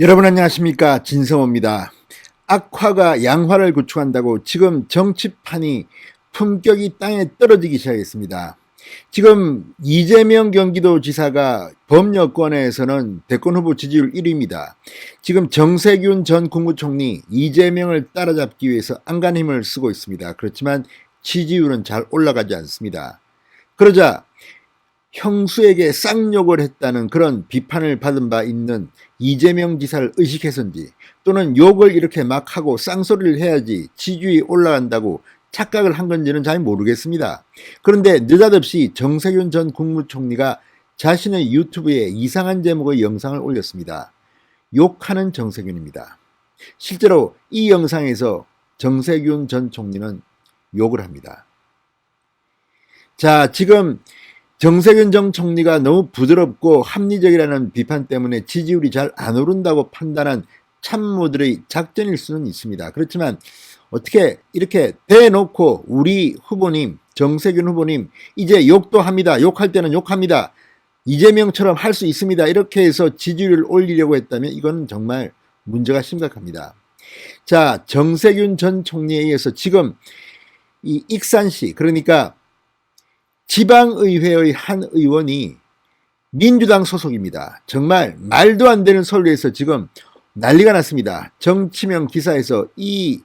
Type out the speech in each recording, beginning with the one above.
여러분 안녕하십니까, 진성호입니다. 악화가 양화를 구축한다고 지금 정치판이 품격이 땅에 떨어지기 시작했습니다. 지금 이재명 경기도지사가 범여권에서는 대권 후보 지지율 1위입니다. 지금 정세균 전 국무총리 이재명을 따라잡기 위해서 안간힘을 쓰고 있습니다. 그렇지만 지지율은 잘 올라가지 않습니다. 그러자 형수에게 쌍욕을 했다는 그런 비판을 받은 바 있는 이재명 지사를 의식해서인지, 또는 욕을 이렇게 막 하고 쌍소리를 해야지 지지율이 올라간다고 착각을 한 건지는 잘 모르겠습니다. 그런데 느닷없이 정세균 전 국무총리가 자신의 유튜브에 이상한 제목의 영상을 올렸습니다. 욕하는 정세균입니다. 실제로 이 영상에서 정세균 전 총리는 욕을 합니다. 자, 지금 정세균 전 총리가 너무 부드럽고 합리적이라는 비판 때문에 지지율이 잘 안 오른다고 판단한 참모들의 작전일 수는 있습니다. 그렇지만 어떻게 이렇게 대놓고 우리 후보님, 정세균 후보님 이제 욕도 합니다. 욕할 때는 욕합니다. 이재명처럼 할 수 있습니다. 이렇게 해서 지지율을 올리려고 했다면 이거는 정말 문제가 심각합니다. 자, 정세균 전 총리에 의해서 지금 이 익산시, 그러니까 지방의회의 한 의원이 민주당 소속입니다. 정말 말도 안 되는 소리를 해서 지금 난리가 났습니다. 정치명 기사에서 이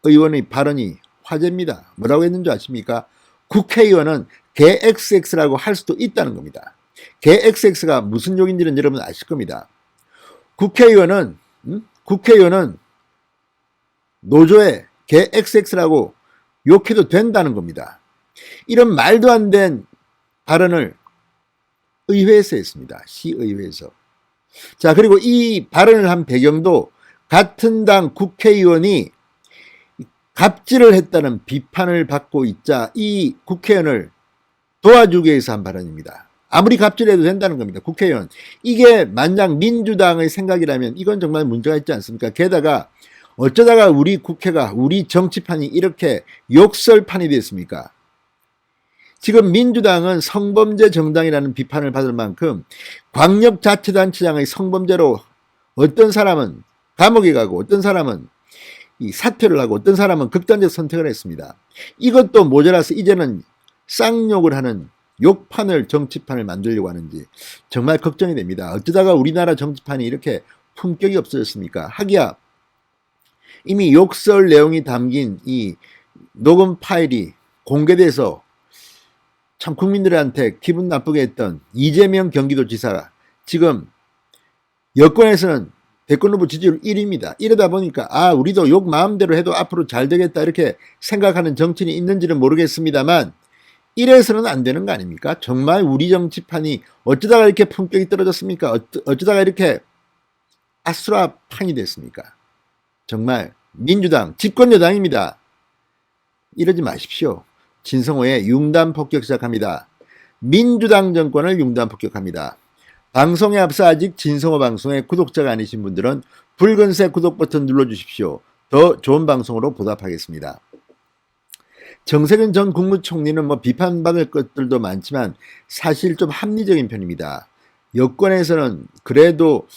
의원의 발언이 화제입니다. 뭐라고 했는지 아십니까? 국회의원은 개 XX라고 할 수도 있다는 겁니다. 개 XX가 무슨 욕인지는 여러분 아실 겁니다. 국회의원은 노조에 개 XX라고 욕해도 된다는 겁니다. 이런 말도 안 된 발언을 의회에서 했습니다. 시의회에서. 자, 그리고 이 발언을 한 배경도 같은 당 국회의원이 갑질을 했다는 비판을 받고 있자 이 국회의원을 도와주기 위해서 한 발언입니다. 아무리 갑질해도 된다는 겁니다. 국회의원. 이게 만약 민주당의 생각이라면 이건 정말 문제가 있지 않습니까? 게다가 어쩌다가 우리 국회가, 우리 정치판이 이렇게 욕설판이 됐습니까? 지금 민주당은 성범죄 정당이라는 비판을 받을 만큼 광역자치단체장의 성범죄로 어떤 사람은 감옥에 가고 어떤 사람은 이 사퇴를 하고 어떤 사람은 극단적 선택을 했습니다. 이것도 모자라서 이제는 쌍욕을 하는 욕판을, 정치판을 만들려고 하는지 정말 걱정이 됩니다. 어쩌다가 우리나라 정치판이 이렇게 품격이 없어졌습니까? 하기야 이미 욕설 내용이 담긴 이 녹음 파일이 공개돼서 참 국민들한테 기분 나쁘게 했던 이재명 경기도지사가 지금 여권에서는 대권 후보 지지율 1위입니다. 이러다 보니까 우리도 욕 마음대로 해도 앞으로 잘 되겠다 이렇게 생각하는 정치인이 있는지는 모르겠습니다만 이래서는 안 되는 거 아닙니까? 정말 우리 정치판이 어쩌다가 이렇게 품격이 떨어졌습니까? 어쩌다가 이렇게 아수라판이 됐습니까? 정말 민주당 집권 여당입니다. 이러지 마십시오. 진성호의 융단 폭격 시작합니다. 민주당 정권을 융단 폭격합니다. 방송에 앞서 아직 진성호 방송의 구독자가 아니신 분들은 붉은색 구독 버튼 눌러주십시오. 더 좋은 방송으로 보답하겠습니다. 정세균 전 국무총리는 비판받을 것들도 많지만 사실 좀 합리적인 편입니다. 여권에서는 그래도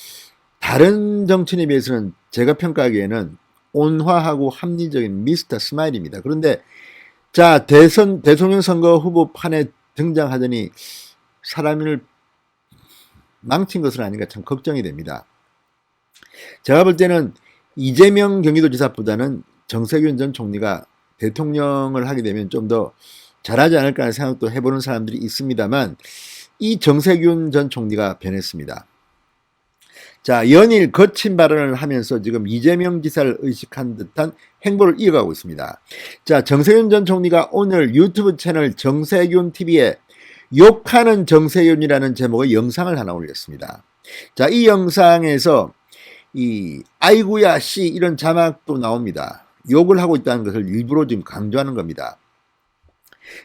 다른 정치인에 비해서는 제가 평가하기에는 온화하고 합리적인 미스터 스마일입니다. 그런데 자, 대통령 선거 후보판에 등장하더니 사람을 망친 것은 아닌가 참 걱정이 됩니다. 제가 볼 때는 이재명 경기도지사보다는 정세균 전 총리가 대통령을 하게 되면 좀 더 잘하지 않을까 하는 생각도 해보는 사람들이 있습니다만 이 정세균 전 총리가 변했습니다. 자, 연일 거친 발언을 하면서 지금 이재명 지사를 의식한 듯한 행보를 이어가고 있습니다. 자, 정세균 전 총리가 오늘 유튜브 채널 정세균 TV에 욕하는 정세균이라는 제목의 영상을 하나 올렸습니다. 자, 이 영상에서 이 아이고야 씨 이런 자막도 나옵니다. 욕을 하고 있다는 것을 일부러 지금 강조하는 겁니다.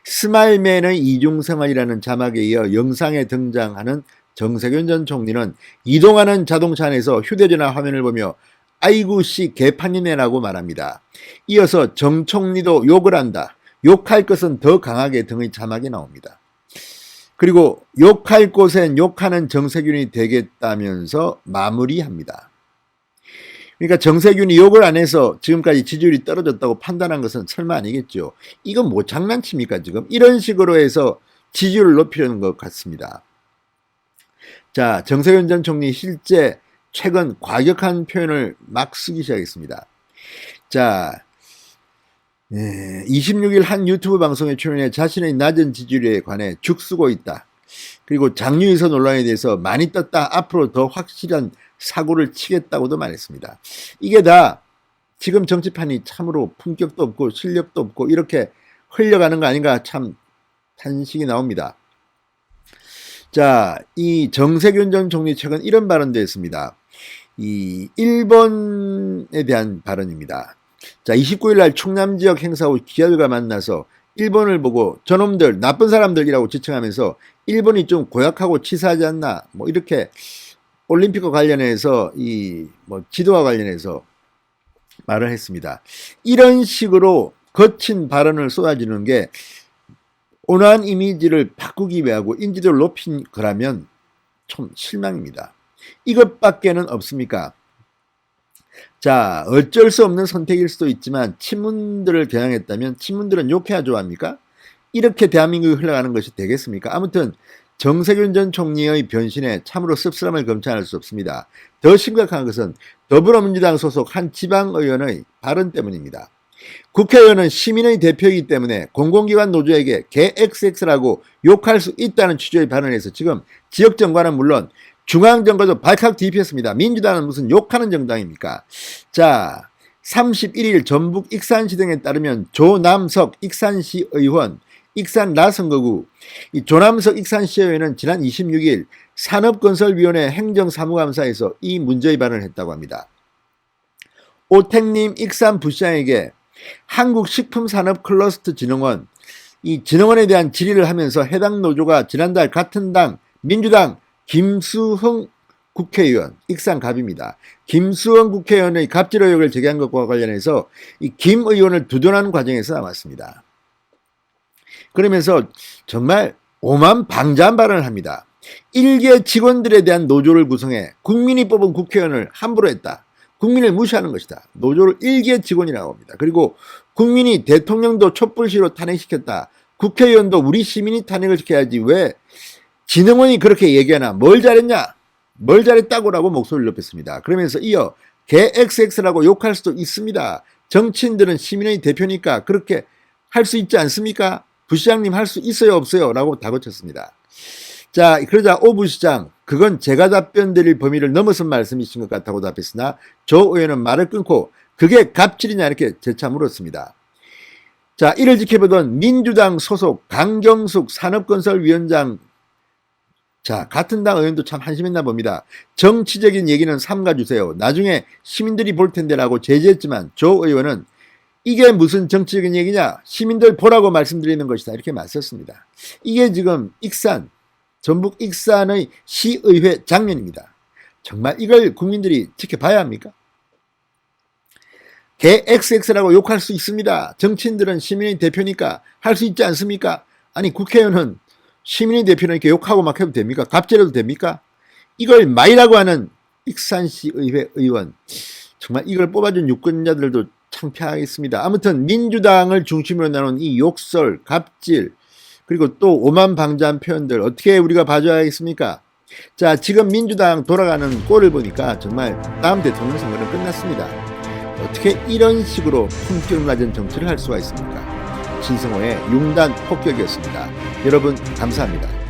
스마일맨의 이중생활이라는 자막에 이어 영상에 등장하는 정세균 전 총리는 이동하는 자동차 안에서 휴대전화 화면을 보며 아이고 씨 개판이네라고 말합니다. 이어서 정 총리도 욕을 한다. 욕할 것은 더 강하게 등의 자막이 나옵니다. 그리고 욕할 곳엔 욕하는 정세균이 되겠다면서 마무리합니다. 그러니까 정세균이 욕을 안 해서 지금까지 지지율이 떨어졌다고 판단한 것은 설마 아니겠죠. 이건 뭐 장난칩니까 지금. 이런 식으로 해서 지지율을 높이려는 것 같습니다. 자, 정세균 전 총리 실제 최근 과격한 표현을 막 쓰기 시작했습니다. 자, 26일 한 유튜브 방송에 출연해 자신의 낮은 지지율에 관해 죽쓰고 있다. 그리고 장유유서 논란에 대해서 많이 떴다. 앞으로 더 확실한 사고를 치겠다고도 말했습니다. 이게 다 지금 정치판이 참으로 품격도 없고 실력도 없고 이렇게 흘려가는 거 아닌가 참 탄식이 나옵니다. 자, 이 정세균 전 총리 최근 이런 발언도 했습니다. 이 일본에 대한 발언입니다. 자, 29일 날 충남 지역 행사 후 기자들과 만나서 일본을 보고 저놈들 나쁜 사람들이라고 지칭하면서 일본이 좀 고약하고 치사하지 않나 뭐 이렇게 올림픽과 관련해서 이 뭐 지도와 관련해서 말을 했습니다. 이런 식으로 거친 발언을 쏟아지는 게 온화한 이미지를 바꾸기 위하고 인지도를 높인 거라면 좀 실망입니다. 이것밖에는 없습니까? 자, 어쩔 수 없는 선택일 수도 있지만 친문들을 겨냥했다면 친문들은 욕해야 좋아합니까? 이렇게 대한민국이 흘러가는 것이 되겠습니까? 아무튼 정세균 전 총리의 변신에 참으로 씁쓸함을 금치 않을 수 없습니다. 더 심각한 것은 더불어민주당 소속 한 지방의원의 발언 때문입니다. 국회의원은 시민의 대표이기 때문에 공공기관 노조에게 개 XX라고 욕할 수 있다는 취지의 발언에서 지금 지역정과는 물론 중앙정과도 발칵 뒤집혔습니다. 민주당은 무슨 욕하는 정당입니까? 자, 31일 전북 익산시 등에 따르면 조남석 익산시 의원, 익산 라선거구 이 조남석 익산시의회는 지난 26일 산업건설위원회 행정사무감사에서 이 문제의 발언을 했다고 합니다. 오택님 익산 부시장에게 한국식품산업클러스터진흥원 이 진흥원에 대한 질의를 하면서 해당 노조가 지난달 같은 당 민주당 김수흥 국회의원 익산갑입니다. 김수흥 국회의원의 갑질 의혹을 제기한 것과 관련해서 이 김 의원을 두둔하는 과정에서 나왔습니다. 그러면서 정말 오만방자한 발언을 합니다. 일개 직원들에 대한 노조를 구성해 국민이 뽑은 국회의원을 함부로 했다. 국민을 무시하는 것이다. 노조를 일개 직원이라고 합니다. 그리고 국민이 대통령도 촛불시로 탄핵시켰다. 국회의원도 우리 시민이 탄핵을 시켜야지 왜 진흥원이 그렇게 얘기하나 뭘 잘했냐 뭘 잘했다고라고 목소리를 높였습니다. 그러면서 이어 개 XX라고 욕할 수도 있습니다. 정치인들은 시민의 대표니까 그렇게 할 수 있지 않습니까? 부시장님 할 수 있어요 없어요 라고 다그쳤습니다. 자, 그러자 오 부시장 그건 제가 답변 드릴 범위를 넘어선 말씀이신 것 같다고 답했으나 조 의원은 말을 끊고 그게 갑질이냐 이렇게 재차 물었습니다. 자, 이를 지켜보던 민주당 소속 강경숙 산업건설위원장 자, 같은 당 의원도 참 한심했나 봅니다. 정치적인 얘기는 삼가주세요. 나중에 시민들이 볼 텐데 라고 제지했지만 조 의원은 이게 무슨 정치적인 얘기냐 시민들 보라고 말씀드리는 것이다 이렇게 맞섰습니다. 이게 지금 익산 전북 익산의 시의회 장면입니다. 정말 이걸 국민들이 지켜봐야 합니까? 개 XX라고 욕할 수 있습니다. 정치인들은 시민의 대표니까 할 수 있지 않습니까? 아니 국회의원은 시민의 대표는 이렇게 욕하고 막 해도 됩니까? 갑질해도 됩니까? 이걸 마이라고 하는 익산시 의회 의원 정말 이걸 뽑아준 유권자들도 창피하겠습니다. 아무튼 민주당을 중심으로 나눈 이 욕설, 갑질 그리고 또 오만방자한 표현들 어떻게 우리가 봐줘야겠습니까? 자, 지금 민주당 돌아가는 꼴을 보니까 정말 다음 대통령 선거는 끝났습니다. 어떻게 이런 식으로 품격 낮은 정치를 할 수가 있습니까? 신성호의 융단 폭격이었습니다. 여러분 감사합니다.